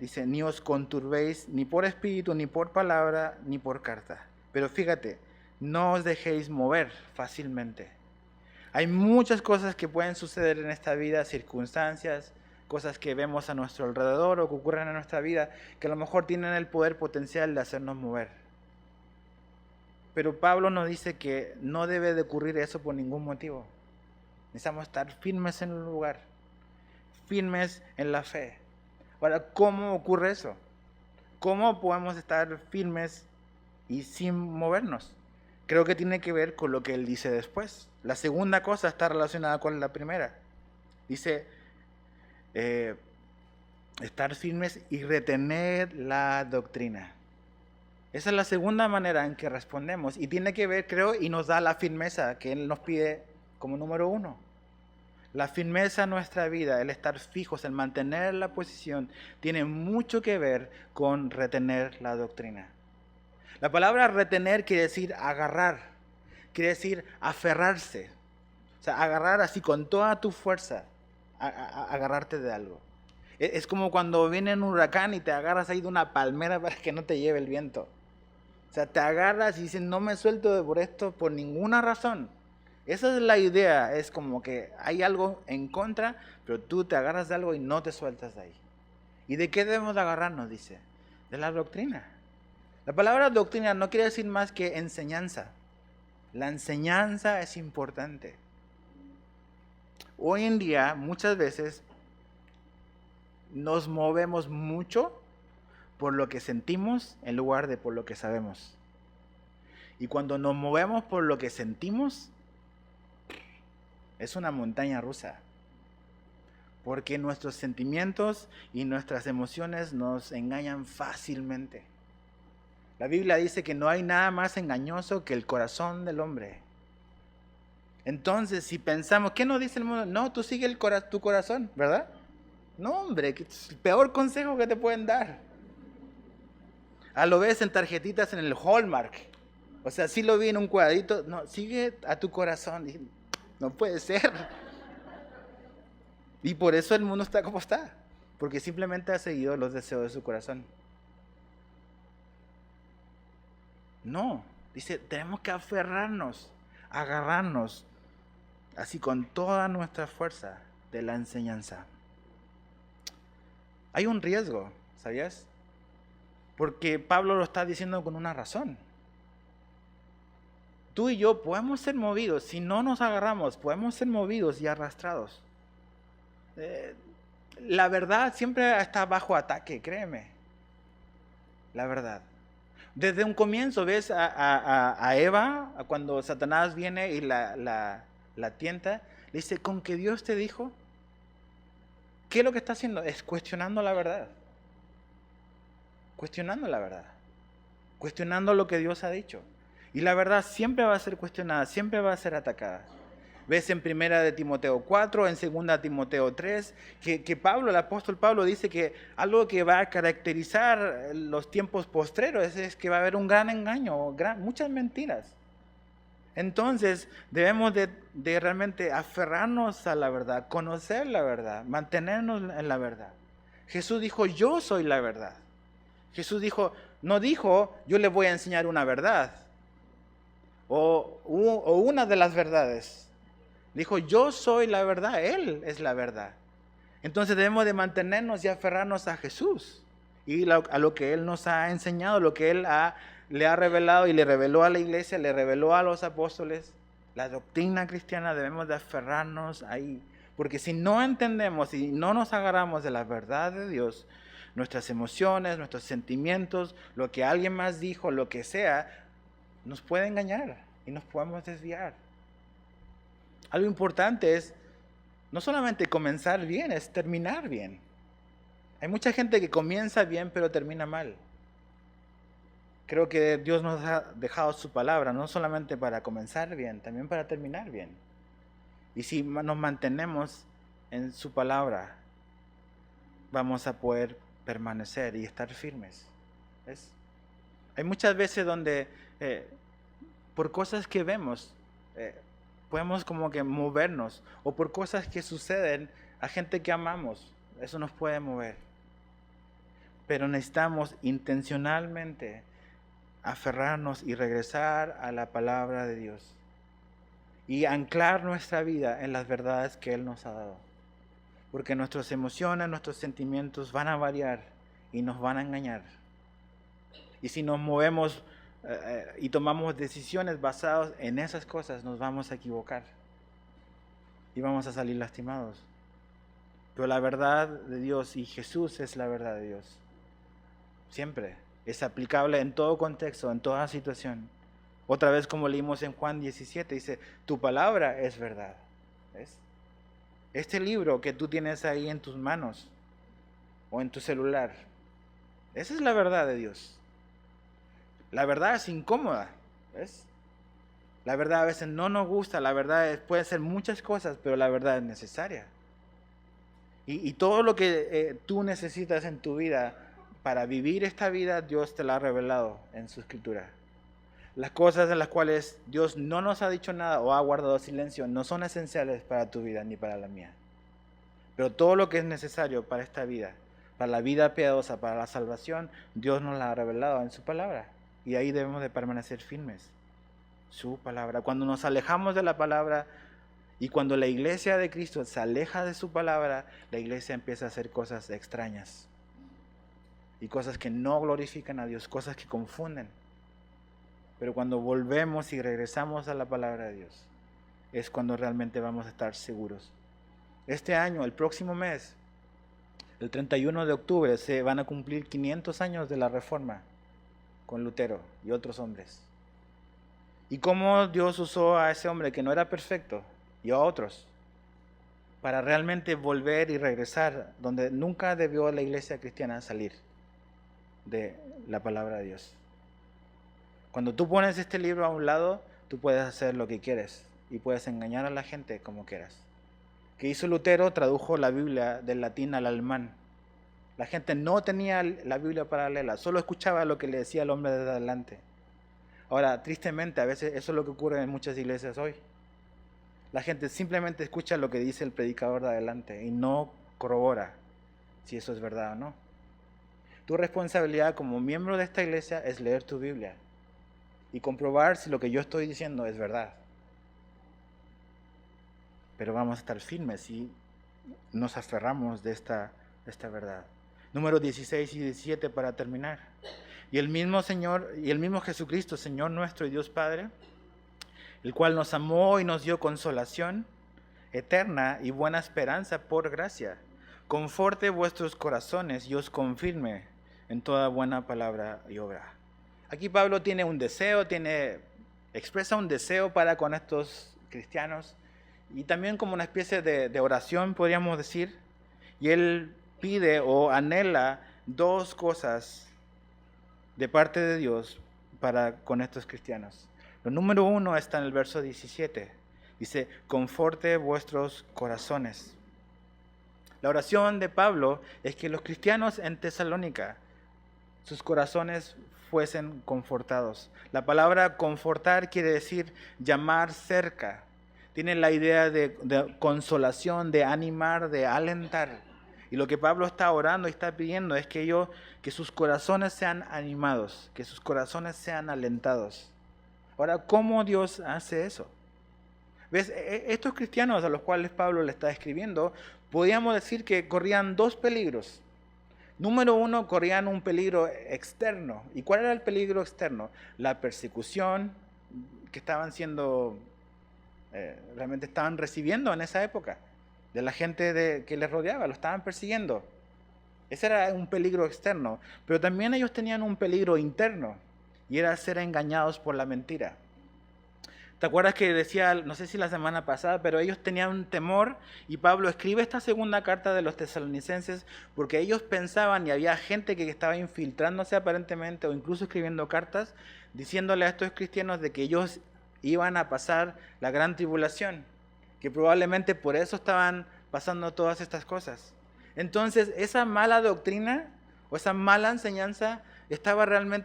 Dice, ni os conturbéis ni por espíritu, ni por palabra, ni por carta. Pero fíjate, no os dejéis mover fácilmente. Hay muchas cosas que pueden suceder en esta vida, circunstancias, cosas que vemos a nuestro alrededor o que ocurren en nuestra vida, que a lo mejor tienen el poder potencial de hacernos mover. Pero Pablo nos dice que no debe de ocurrir eso por ningún motivo. Necesitamos estar firmes en un lugar, firmes en la fe. Ahora, ¿cómo ocurre eso? ¿Cómo podemos estar firmes y sin movernos? Creo que tiene que ver con lo que él dice después. La segunda cosa está relacionada con la primera. Dice, estar firmes y retener la doctrina. Esa es la segunda manera en que respondemos. Y tiene que ver, creo, y nos da la firmeza que Él nos pide como número uno. La firmeza en nuestra vida, el estar fijos, el mantener la posición, tiene mucho que ver con retener la doctrina. La palabra retener quiere decir agarrar, quiere decir aferrarse. O sea, agarrar así con toda tu fuerza, agarrarte de algo. Es como cuando viene un huracán y te agarras ahí de una palmera para que no te lleve el viento. O sea, te agarras y dices, no me suelto por esto por ninguna razón. Esa es la idea, es como que hay algo en contra, pero tú te agarras de algo y no te sueltas de ahí. ¿Y de qué debemos de agarrarnos? Dice, de la doctrina. La palabra doctrina no quiere decir más que enseñanza. La enseñanza es importante. Hoy en día, muchas veces, nos movemos mucho por lo que sentimos en lugar de por lo que sabemos. Y cuando nos movemos por lo que sentimos, es una montaña rusa. Porque nuestros sentimientos y nuestras emociones nos engañan fácilmente. La Biblia dice que no hay nada más engañoso que el corazón del hombre. Entonces, si pensamos, ¿qué nos dice el mundo? No, tú sigue tu corazón, ¿verdad? No, hombre, que es el peor consejo que te pueden dar. Lo ves en tarjetitas en el Hallmark. O sea, sí lo vi en un cuadrito. No, sigue a tu corazón. Y no puede ser. Y por eso el mundo está como está. Porque simplemente ha seguido los deseos de su corazón. No, dice, tenemos que aferrarnos, agarrarnos, así con toda nuestra fuerza de la enseñanza. Hay un riesgo, ¿sabías? Porque Pablo lo está diciendo con una razón. Tú y yo podemos ser movidos, si no nos agarramos, podemos ser movidos y arrastrados. La verdad siempre está bajo ataque, créeme. La verdad. Desde un comienzo ves a Eva, cuando Satanás viene y la tienta, le dice, ¿con que Dios te dijo? ¿Qué es lo que está haciendo? Es cuestionando la verdad. Cuestionando la verdad. Cuestionando lo que Dios ha dicho. Y la verdad siempre va a ser cuestionada, siempre va a ser atacada. Ves en 1 de Timoteo 4, en 2 Timoteo 3, que Pablo, el apóstol Pablo dice que algo que va a caracterizar los tiempos postreros es que va a haber un gran engaño, muchas mentiras. Entonces debemos de realmente aferrarnos a la verdad, conocer la verdad, mantenernos en la verdad. Jesús dijo, yo soy la verdad. Jesús no dijo, yo le voy a enseñar una verdad o una de las verdades. Dijo, yo soy la verdad, Él es la verdad. Entonces debemos de mantenernos y aferrarnos a Jesús y a lo que Él nos ha enseñado, lo que Él le ha revelado y le reveló a la iglesia, le reveló a los apóstoles. La doctrina cristiana debemos de aferrarnos ahí. Porque si no entendemos y no nos agarramos de la verdad de Dios, nuestras emociones, nuestros sentimientos, lo que alguien más dijo, lo que sea, nos puede engañar y nos podemos desviar. Algo importante es no solamente comenzar bien, es terminar bien. Hay mucha gente que comienza bien pero termina mal. Creo que Dios nos ha dejado su palabra no solamente para comenzar bien, también para terminar bien. Y si nos mantenemos en su palabra, vamos a poder permanecer y estar firmes. ¿Ves? Hay muchas veces donde por cosas que vemos, podemos como que movernos, o por cosas que suceden a gente que amamos, eso nos puede mover. Pero necesitamos intencionalmente aferrarnos y regresar a la palabra de Dios y anclar nuestra vida en las verdades que Él nos ha dado. Porque nuestras emociones, nuestros sentimientos van a variar y nos van a engañar. Y si nos movemos y tomamos decisiones basadas en esas cosas, nos vamos a equivocar y vamos a salir lastimados. Pero la verdad de Dios y Jesús es la verdad de Dios. Siempre es aplicable en todo contexto, en toda situación. Otra vez, como leímos en Juan 17, dice, tu palabra es verdad. ¿Ves? Este libro que tú tienes ahí en tus manos o en tu celular, esa es la verdad de Dios. La verdad es incómoda, ¿ves? La verdad a veces no nos gusta, la verdad puede ser muchas cosas, pero la verdad es necesaria. Y todo lo que tú necesitas en tu vida para vivir esta vida, Dios te la ha revelado en su escritura. Las cosas en las cuales Dios no nos ha dicho nada o ha guardado silencio no son esenciales para tu vida ni para la mía. Pero todo lo que es necesario para esta vida, para la vida piadosa, para la salvación, Dios nos la ha revelado en su palabra. Y ahí debemos de permanecer firmes. Su palabra. Cuando nos alejamos de la palabra y cuando la iglesia de Cristo se aleja de su palabra, la iglesia empieza a hacer cosas extrañas. Y cosas que no glorifican a Dios, cosas que confunden. Pero cuando volvemos y regresamos a la palabra de Dios, es cuando realmente vamos a estar seguros. Este año, el próximo mes, el 31 de octubre, se van a cumplir 500 años de la Reforma con Lutero y otros hombres. Y cómo Dios usó a ese hombre que no era perfecto y a otros para realmente volver y regresar donde nunca debió la iglesia cristiana salir de la palabra de Dios. Cuando tú pones este libro a un lado, tú puedes hacer lo que quieres y puedes engañar a la gente como quieras. ¿Qué hizo Lutero? Tradujo la Biblia del latín al alemán. La gente no tenía la Biblia paralela, solo escuchaba lo que le decía el hombre de adelante. Ahora, tristemente, a veces eso es lo que ocurre en muchas iglesias hoy. La gente simplemente escucha lo que dice el predicador de adelante y no corrobora si eso es verdad o no. Tu responsabilidad como miembro de esta iglesia es leer tu Biblia y comprobar si lo que yo estoy diciendo es verdad. Pero vamos a estar firmes si nos aferramos de esta verdad. Número 16 y 17 para terminar. Y el mismo Jesucristo, Señor nuestro y Dios Padre, el cual nos amó y nos dio consolación eterna y buena esperanza por gracia, conforte vuestros corazones y os confirme en toda buena palabra y obra. Aquí Pablo tiene un deseo, expresa un deseo para con estos cristianos y también como una especie de oración, podríamos decir, y él pide o anhela dos cosas de parte de Dios para con estos cristianos. Lo número uno está en el verso 17. Dice, conforte vuestros corazones. La oración de Pablo es que los cristianos en Tesalónica, sus corazones fuesen confortados. La palabra confortar quiere decir llamar cerca. Tiene la idea de consolación, de animar, de alentar. Y lo que Pablo está orando y está pidiendo es que sus corazones sean animados, que sus corazones sean alentados. Ahora, ¿cómo Dios hace eso? ¿Ves? Estos cristianos a los cuales Pablo le está escribiendo, podríamos decir que corrían dos peligros. Número uno, corrían un peligro externo. ¿Y cuál era el peligro externo? La persecución que realmente estaban recibiendo en esa época, de la gente que les rodeaba, lo estaban persiguiendo. Ese era un peligro externo, pero también ellos tenían un peligro interno, y era ser engañados por la mentira. ¿Te acuerdas que decía, no sé si la semana pasada, pero ellos tenían un temor y Pablo escribe esta segunda carta de los tesalonicenses porque ellos pensaban y había gente que estaba infiltrándose aparentemente o incluso escribiendo cartas diciéndole a estos cristianos de que ellos iban a pasar la gran tribulación, que probablemente por eso estaban pasando todas estas cosas. Entonces esa mala doctrina o esa mala enseñanza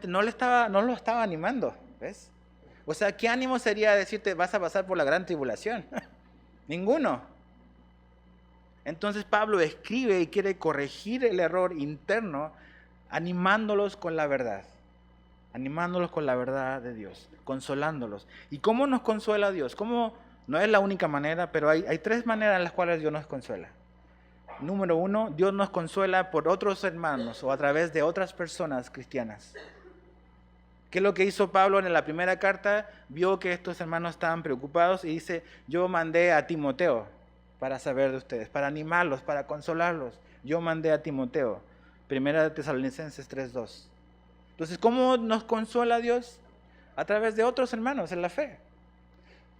no lo estaba animando, ¿ves? O sea, ¿qué ánimo sería decirte vas a pasar por la gran tribulación? Ninguno. Entonces Pablo escribe y quiere corregir el error interno animándolos con la verdad. Animándolos con la verdad de Dios, consolándolos. ¿Y cómo nos consuela Dios? No es la única manera, pero hay tres maneras en las cuales Dios nos consuela. Número uno, Dios nos consuela por otros hermanos o a través de otras personas cristianas. ¿Qué es lo que hizo Pablo en la primera carta? Vio que estos hermanos estaban preocupados y dice, yo mandé a Timoteo para saber de ustedes, para animarlos, para consolarlos. Yo mandé a Timoteo. Primera de Tesalonicenses 3:2. Entonces, ¿cómo nos consuela Dios? A través de otros hermanos en la fe.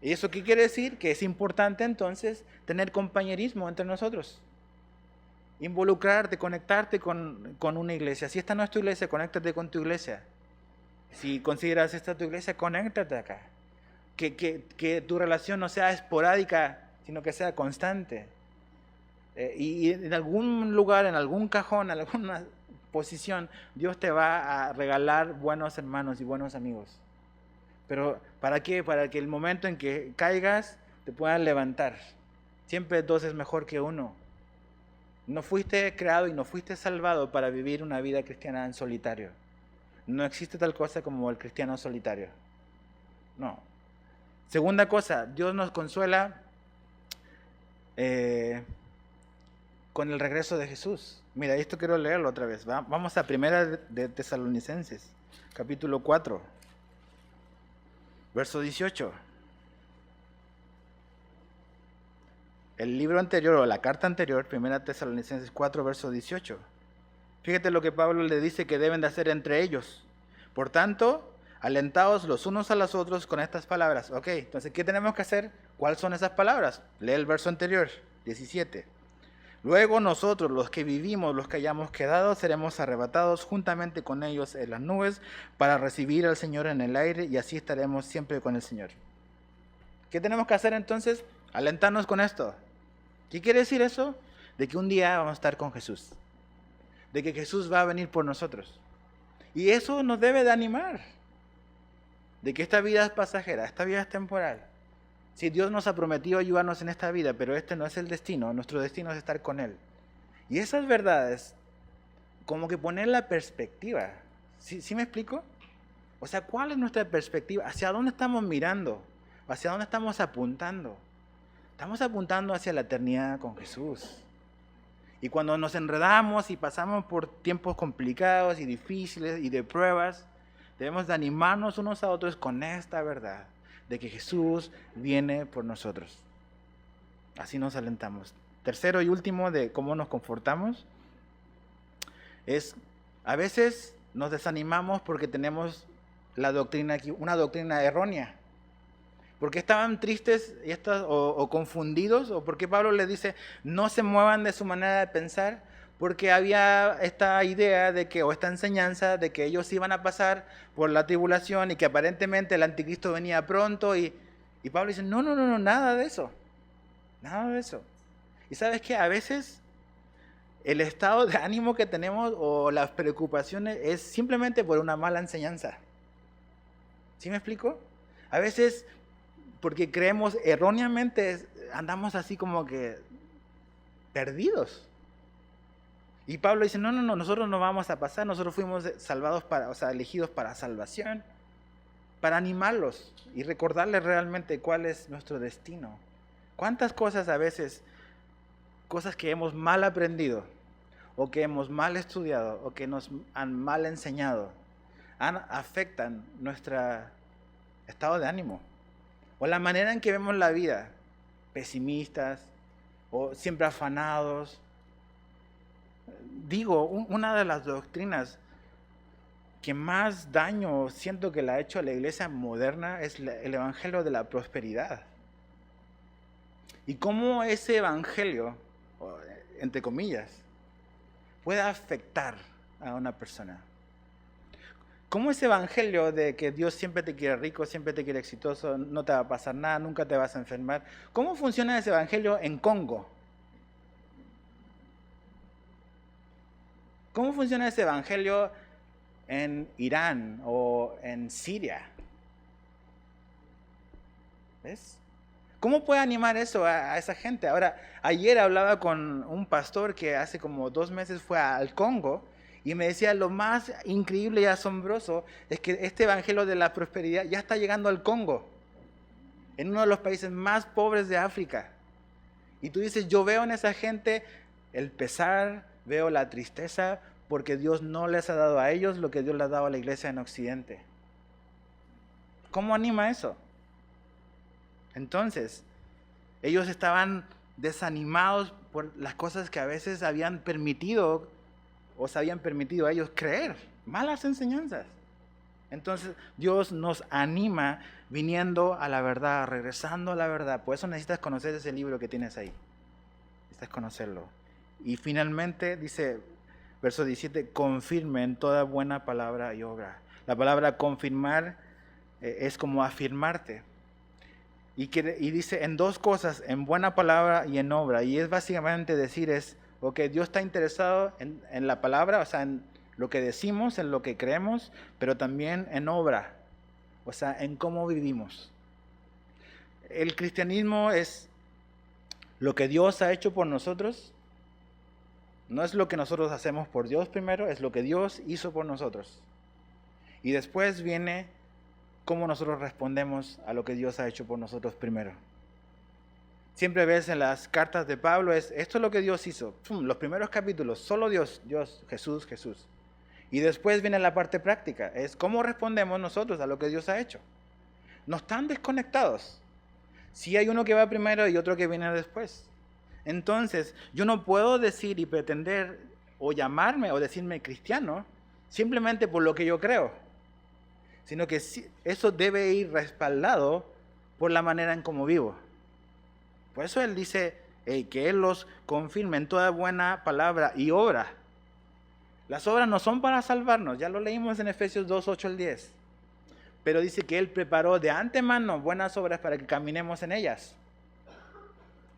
¿Y eso qué quiere decir? Que es importante entonces tener compañerismo entre nosotros. Involucrarte, conectarte con una iglesia. Si esta no es tu iglesia, conéctate con tu iglesia. Si consideras esta tu iglesia, conéctate acá. Que tu relación no sea esporádica, sino que sea constante. Y en algún lugar, en algún cajón, en alguna posición, Dios te va a regalar buenos hermanos y buenos amigos. Pero ¿para qué? Para que el momento en que caigas te puedan levantar. Siempre dos es mejor que uno. No fuiste creado y no fuiste salvado para vivir una vida cristiana en solitario. No existe tal cosa como el cristiano solitario. No. Segunda cosa, Dios nos consuela con el regreso de Jesús. Mira, esto quiero leerlo otra vez. Vamos a Primera de Tesalonicenses, capítulo 4, verso 18. El libro anterior o la carta anterior, Primera Tesalonicenses 4, verso 18. Fíjate lo que Pablo le dice que deben de hacer entre ellos. Por tanto, alentaos los unos a los otros con estas palabras. Ok, entonces, ¿qué tenemos que hacer? ¿Cuáles son esas palabras? Lee el verso anterior. 17. Luego nosotros, los que vivimos, los que hayamos quedado, seremos arrebatados juntamente con ellos en las nubes para recibir al Señor en el aire, y así estaremos siempre con el Señor. ¿Qué tenemos que hacer entonces? Alentarnos con esto. ¿Qué quiere decir eso? De que un día vamos a estar con Jesús. De que Jesús va a venir por nosotros. Y eso nos debe de animar. De que esta vida es pasajera, esta vida es temporal. Si Dios nos ha prometido ayudarnos en esta vida, pero este no es el destino, nuestro destino es estar con Él. Y esas verdades, como que poner la perspectiva. ¿Sí me explico? O sea, ¿cuál es nuestra perspectiva? ¿Hacia dónde estamos mirando? ¿Hacia dónde estamos apuntando? Estamos apuntando hacia la eternidad con Jesús. Y cuando nos enredamos y pasamos por tiempos complicados y difíciles y de pruebas, debemos de animarnos unos a otros con esta verdad, de que Jesús viene por nosotros. Así nos alentamos. Tercero y último de cómo nos confortamos es, a veces nos desanimamos porque tenemos la doctrina aquí, una doctrina errónea. ¿Por qué estaban tristes o confundidos? ¿O por qué Pablo les dice no se muevan de su manera de pensar? Porque había esta idea de que, o esta enseñanza de que ellos iban a pasar por la tribulación y que aparentemente el anticristo venía pronto, y Pablo dice, no, nada de eso. Nada de eso. Y sabes que a veces el estado de ánimo que tenemos o las preocupaciones es simplemente por una mala enseñanza. ¿Sí me explico? A veces porque creemos erróneamente, andamos así como que perdidos. Y Pablo dice, no, nosotros no vamos a pasar, nosotros fuimos salvados elegidos para salvación, para animarlos y recordarles realmente cuál es nuestro destino. ¿Cuántas cosas a veces, cosas que hemos mal aprendido, o que hemos mal estudiado, o que nos han mal enseñado, afectan nuestro estado de ánimo? O la manera en que vemos la vida, pesimistas, o siempre afanados. Digo, una de las doctrinas que más daño siento que le ha hecho a la iglesia moderna es el evangelio de la prosperidad. Y cómo ese evangelio, entre comillas, puede afectar a una persona. ¿Cómo ese evangelio de que Dios siempre te quiere rico, siempre te quiere exitoso, no te va a pasar nada, nunca te vas a enfermar? ¿Cómo funciona ese evangelio en Congo? ¿Cómo funciona ese evangelio en Irán o en Siria? ¿Ves? ¿Cómo puede animar eso a esa gente? Ahora, ayer hablaba con un pastor que hace como 2 meses fue al Congo y me decía, lo más increíble y asombroso es que este evangelio de la prosperidad ya está llegando al Congo, en uno de los países más pobres de África. Y tú dices, yo veo en esa gente el pesar, veo la tristeza, porque Dios no les ha dado a ellos lo que Dios le ha dado a la iglesia en Occidente. ¿Cómo anima eso? Entonces, ellos estaban desanimados por las cosas que a veces habían permitido o se habían permitido a ellos creer, malas enseñanzas. Entonces, Dios nos anima viniendo a la verdad, regresando a la verdad. Por eso necesitas conocer ese libro que tienes ahí. Necesitas conocerlo. Y finalmente dice, verso 17, confirmen toda buena palabra y obra. La palabra confirmar es como afirmarte. Y dice en 2 cosas, en buena palabra y en obra. Y es básicamente decir Dios está interesado en la palabra, o sea, en lo que decimos, en lo que creemos, pero también en obra, o sea, en cómo vivimos. El cristianismo es lo que Dios ha hecho por nosotros. No es lo que nosotros hacemos por Dios primero, es lo que Dios hizo por nosotros. Y después viene cómo nosotros respondemos a lo que Dios ha hecho por nosotros primero. Siempre ves en las cartas de Pablo, esto es lo que Dios hizo. Los primeros capítulos, solo Dios, Jesús. Y después viene la parte práctica, es cómo respondemos nosotros a lo que Dios ha hecho. No están desconectados. Sí hay uno que va primero y otro que viene después. Entonces, yo no puedo decir y pretender o llamarme o decirme cristiano simplemente por lo que yo creo, sino que eso debe ir respaldado por la manera en cómo vivo. Por eso él dice, que Él los confirme en toda buena palabra y obra. Las obras no son para salvarnos, ya lo leímos en Efesios 2, 8 al 10. Pero dice que Él preparó de antemano buenas obras para que caminemos en ellas.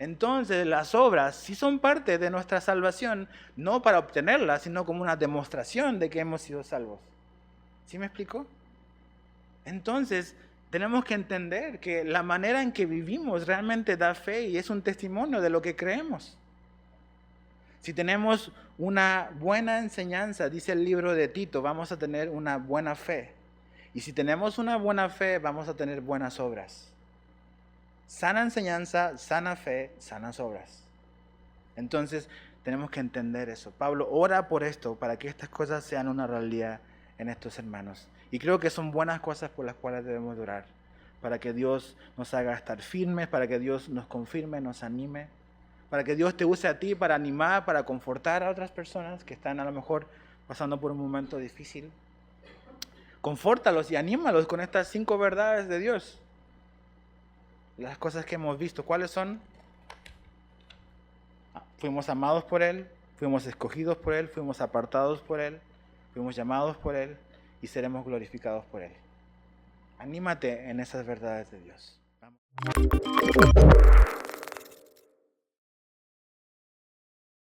Entonces las obras sí son parte de nuestra salvación, no para obtenerlas, sino como una demostración de que hemos sido salvos. ¿Sí me explico? Entonces tenemos que entender que la manera en que vivimos realmente da fe y es un testimonio de lo que creemos. Si tenemos una buena enseñanza, dice el libro de Tito, vamos a tener una buena fe. Y si tenemos una buena fe, vamos a tener buenas obras. Sana enseñanza, sana fe, sanas obras. Entonces tenemos que entender eso. Pablo ora por esto, para que estas cosas sean una realidad en estos hermanos. Y creo que son buenas cosas por las cuales debemos orar. Para que Dios nos haga estar firmes, para que Dios nos confirme, nos anime. Para que Dios te use a ti para animar, para confortar a otras personas que están a lo mejor pasando por un momento difícil. Confórtalos y anímalos con estas 5 verdades de Dios. Las cosas que hemos visto, ¿cuáles son? Fuimos amados por Él, fuimos escogidos por Él, fuimos apartados por Él, fuimos llamados por Él y seremos glorificados por Él. Anímate en esas verdades de Dios. Vamos.